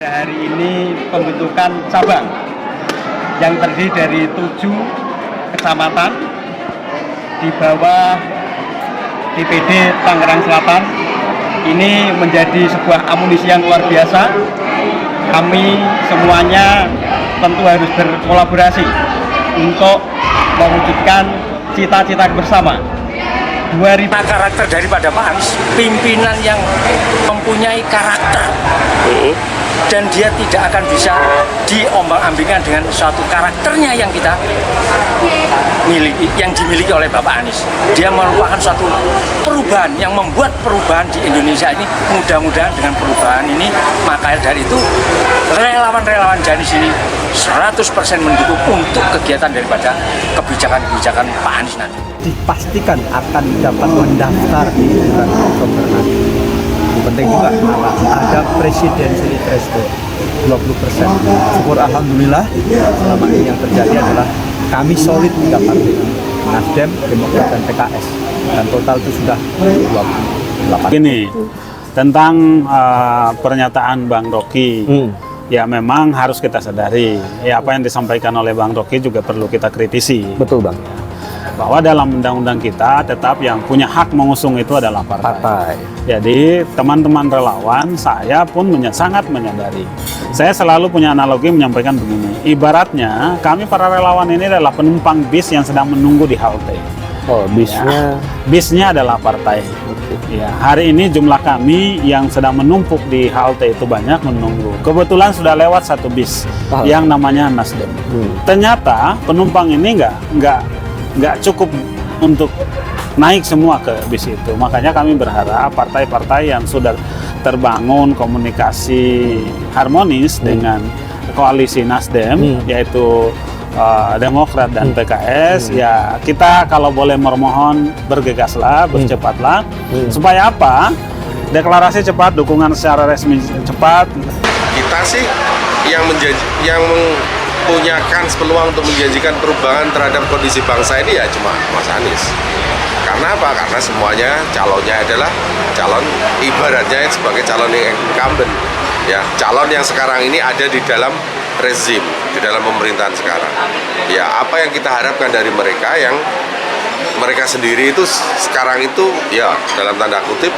Hari ini pembentukan cabang yang terdiri dari 7 kecamatan di bawah DPD Tangerang Selatan. Ini menjadi sebuah amunisi yang luar biasa. Kami semuanya tentu harus berkolaborasi untuk mewujudkan cita-cita bersama. Karakter daripada Pak Anies, pimpinan yang mempunyai karakter, dan dia tidak akan bisa diombang-ambingkan dengan suatu karakternya yang kita miliki, yang dimiliki oleh Bapak Anies. Dia merupakan suatu perubahan yang membuat perubahan di Indonesia ini. Mudah-mudahan dengan perubahan ini, maka dari itu relawan-relawan Janis ini 100% mendukung untuk kegiatan daripada kebijakan-kebijakan Pak Anies nanti. Dipastikan akan dapat mendaftar di bulan Oktober nanti. Penting juga ada presidensial threshold 20%. Syukur alhamdulillah selama ini yang terjadi adalah kami solid 3 partai, Nasdem, Demokrat, dan PKS, dan total itu sudah 28. Ini tentang pernyataan Bang Rocky. Ya memang harus kita sadari, ya apa yang disampaikan oleh Bang Rocky juga perlu kita kritisi. Betul Bang. Bahwa dalam undang-undang kita tetap yang punya hak mengusung itu adalah partai. Jadi teman-teman relawan, saya pun sangat menyadari. Saya selalu punya analogi menyampaikan begini, ibaratnya kami para relawan ini adalah penumpang bis yang sedang menunggu di halte. Oh, bisnya? Ya, bisnya adalah partai. Ya, hari ini jumlah kami yang sedang menumpuk di halte itu banyak menunggu. Kebetulan sudah lewat 1 bis yang namanya Nasdem. Ternyata penumpang ini nggak cukup untuk naik semua ke bis itu. Makanya kami berharap partai-partai yang sudah terbangun komunikasi harmonis dengan koalisi Nasdem, yaitu Demokrat dan PKS, ya kita kalau boleh memohon bergegaslah, bercepatlah, supaya apa? Deklarasi cepat, dukungan secara resmi cepat. Kita sih yang punya kans peluang untuk menjanjikan perubahan terhadap kondisi bangsa ini ya cuma Mas Anies. Karena apa? Karena semuanya calonnya adalah calon, ibaratnya sebagai calon yang incumbent, ya calon yang sekarang ini ada di dalam rezim, di dalam pemerintahan sekarang. Ya apa yang kita harapkan dari mereka, yang mereka sendiri itu sekarang itu ya dalam tanda kutip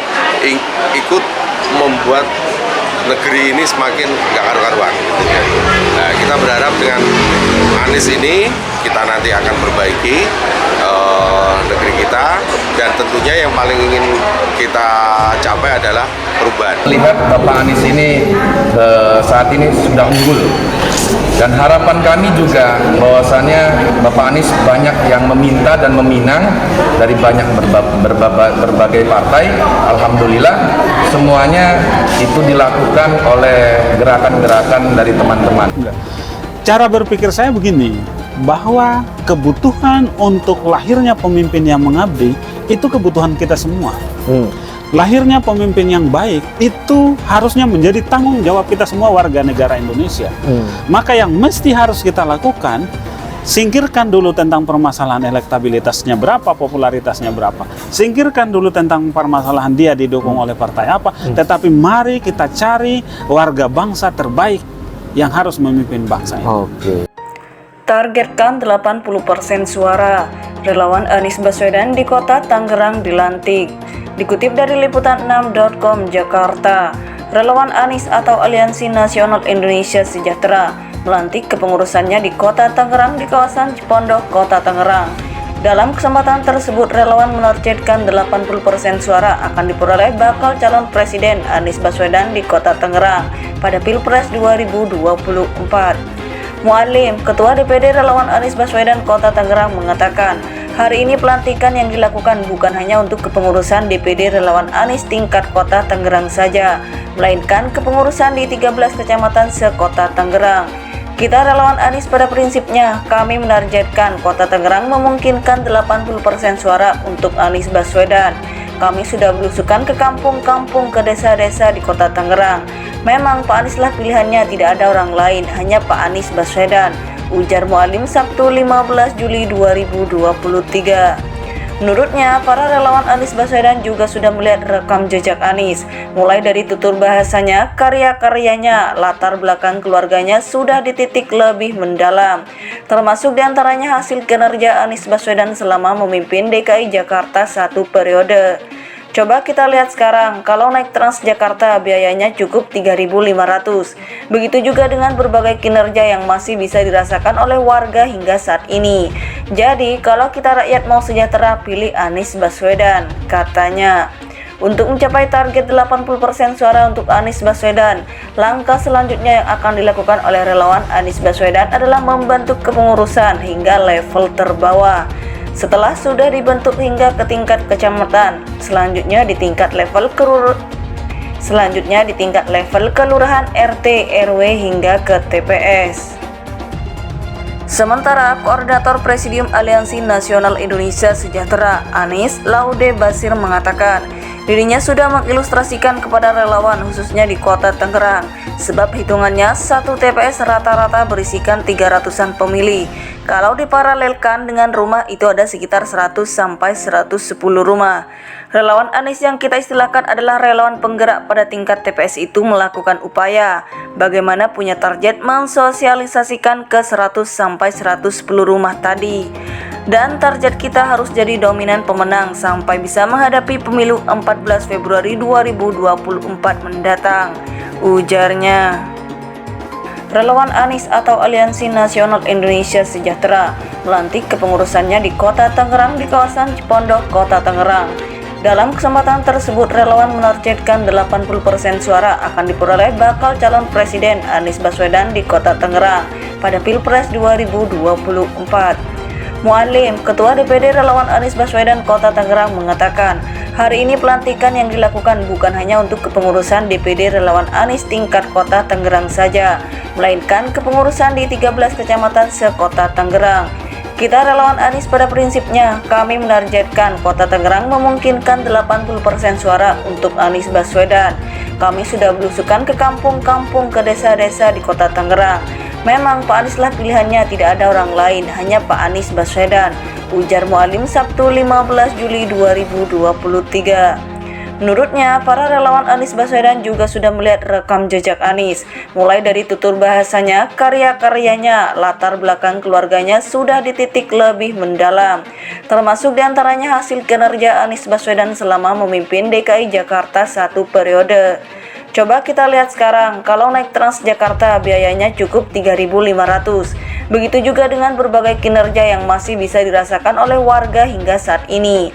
ikut membuat negeri ini semakin nggak karu-karuan gitu ya. Nah, kita berharap dengan Anies ini kita nanti akan perbaiki negeri kita, dan tentunya yang paling ingin kita capai adalah perubahan. Lihat Bapak Anies ini saat ini sudah unggul, dan harapan kami juga bahwasannya Bapak Anies banyak yang meminta dan meminang dari banyak berbagai partai. Alhamdulillah semuanya itu dilakukan oleh gerakan-gerakan dari teman-teman. Cara berpikir saya begini, bahwa kebutuhan untuk lahirnya pemimpin yang mengabdi itu kebutuhan kita semua. Lahirnya pemimpin yang baik itu harusnya menjadi tanggung jawab kita semua warga negara Indonesia. Maka yang mesti harus kita lakukan, singkirkan dulu tentang permasalahan elektabilitasnya berapa, popularitasnya berapa. Singkirkan dulu tentang permasalahan dia didukung oleh partai apa. Tetapi mari kita cari warga bangsa terbaik yang harus memimpin bangsa ini. Targetkan 80% suara. Relawan Anies Baswedan di Kota Tangerang dilantik. Dikutip dari liputan6.com Jakarta, relawan Anies atau Aliansi Nasional Indonesia Sejahtera melantik kepengurusannya di Kota Tangerang di kawasan Cipondok, Kota Tangerang. Dalam kesempatan tersebut, relawan menargetkan 80% suara akan diperoleh bakal calon Presiden Anies Baswedan di Kota Tangerang pada Pilpres 2024. Mualim, Ketua DPD Relawan Anies Baswedan Kota Tangerang mengatakan, hari ini pelantikan yang dilakukan bukan hanya untuk kepengurusan DPD Relawan Anies tingkat Kota Tangerang saja, melainkan kepengurusan di 13 kecamatan sekota Tangerang. Kita relawan Anies pada prinsipnya, kami menargetkan Kota Tangerang memungkinkan 80% suara untuk Anies Baswedan. Kami sudah belusukan ke kampung-kampung, ke desa-desa di Kota Tangerang. Memang Pak Anies lah pilihannya, tidak ada orang lain, hanya Pak Anies Baswedan, ujar Mualim Sabtu 15 Juli 2023. Menurutnya, para relawan Anies Baswedan juga sudah melihat rekam jejak Anies, mulai dari tutur bahasanya, karya-karyanya, latar belakang keluarganya sudah dititik lebih mendalam, termasuk diantaranya hasil kinerja Anies Baswedan selama memimpin DKI Jakarta 1 periode. Coba kita lihat sekarang, kalau naik Transjakarta biayanya cukup 3.500. Begitu juga dengan berbagai kinerja yang masih bisa dirasakan oleh warga hingga saat ini. Jadi, kalau kita rakyat mau sejahtera, pilih Anies Baswedan, katanya. Untuk mencapai target 80% suara untuk Anies Baswedan, langkah selanjutnya yang akan dilakukan oleh relawan Anies Baswedan adalah membentuk kepengurusan hingga level terbawah. Setelah sudah dibentuk hingga ke tingkat kecamatan, selanjutnya di tingkat level kelurahan, RT, RW hingga ke TPS. Sementara Koordinator Presidium Aliansi Nasional Indonesia Sejahtera, Anies Laude Basir mengatakan, dirinya sudah mengilustrasikan kepada relawan khususnya di Kota Tangerang, sebab hitungannya satu TPS rata-rata berisikan 300-an pemilih. Kalau diparalelkan dengan rumah itu ada sekitar 100 sampai 110 rumah. Relawan Anies yang kita istilahkan adalah relawan penggerak pada tingkat TPS itu melakukan upaya bagaimana punya target mensosialisasikan ke 100 sampai 110 rumah tadi. Dan target kita harus jadi dominan pemenang sampai bisa menghadapi pemilu 14 Februari 2024 mendatang, ujarnya. Relawan Anies atau Aliansi Nasional Indonesia Sejahtera melantik kepengurusannya di Kota Tangerang di kawasan Cipondok, Kota Tangerang. Dalam kesempatan tersebut, relawan menargetkan 80% suara akan diperoleh bakal calon presiden Anies Baswedan di Kota Tangerang pada Pilpres 2024. Mualim, Ketua DPD Relawan Anies Baswedan Kota Tangerang mengatakan, hari ini pelantikan yang dilakukan bukan hanya untuk kepengurusan DPD Relawan Anies tingkat Kota Tangerang saja, melainkan kepengurusan di 13 kecamatan sekota Tangerang. Kita relawan Anies pada prinsipnya, kami menargetkan Kota Tangerang memungkinkan 80% suara untuk Anies Baswedan. Kami sudah belusukan ke kampung-kampung, ke desa-desa di Kota Tangerang. Memang Pak Anies lah pilihannya, tidak ada orang lain, hanya Pak Anies Baswedan, ujar Mualim Sabtu 15 Juli 2023. Menurutnya, para relawan Anies Baswedan juga sudah melihat rekam jejak Anies, mulai dari tutur bahasanya, karya-karyanya, latar belakang keluarganya sudah dititik lebih mendalam, termasuk diantaranya hasil kinerja Anies Baswedan selama memimpin DKI Jakarta 1 periode. Coba kita lihat sekarang, kalau naik Transjakarta biayanya cukup 3.500. Begitu juga dengan berbagai kinerja yang masih bisa dirasakan oleh warga hingga saat ini.